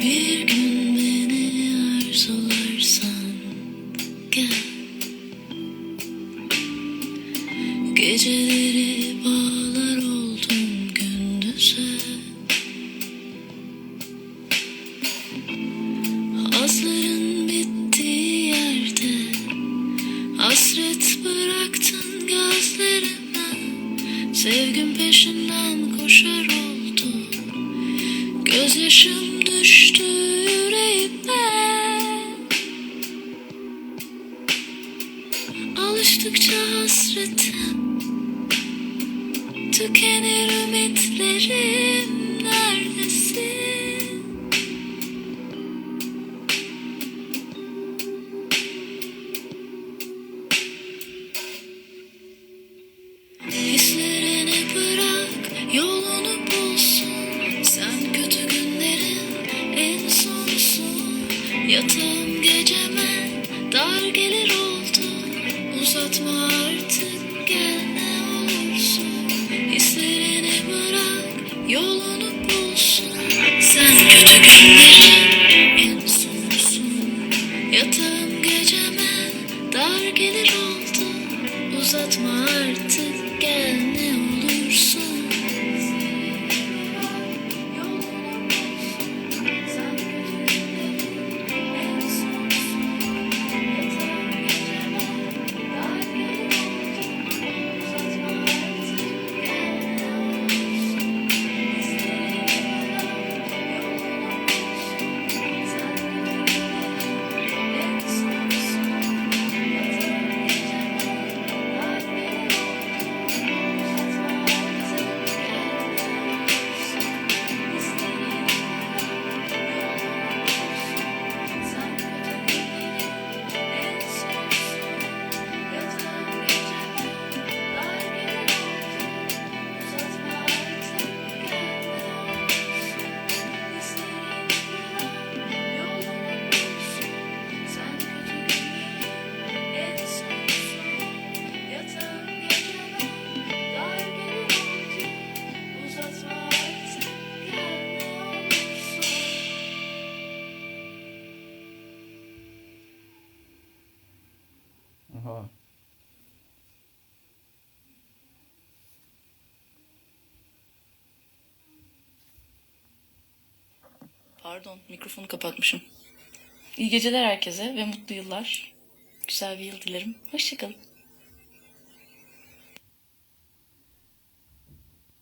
Bir gün beni arzularsan gel. Geceleri bağlar oldum gündüze. Hazların bittiği yerde hasret bıraktın gözlerime. Sevgim peşinden koşar oldu. Gözyaşım düştü yüreğime. Alıştıkça hasretim tükenir ümitlerim. Neredesin? Hislerini bırak, yolunu bulsun. Sen kötü günlerin en sonusun. Yatağım geceme dar gelir oldu. Uzatma artık, gel ne olursun. Hislerini bırak, yolunu bulsun. Sen kötü günlerin en sonusun. Yatağım geceme dar gelir oldu. Uzatma artık, gel ne olursun. Aha. Pardon, mikrofonu kapatmışım. İyi geceler herkese ve mutlu yıllar. Güzel bir yıl dilerim. Hoşça kalın.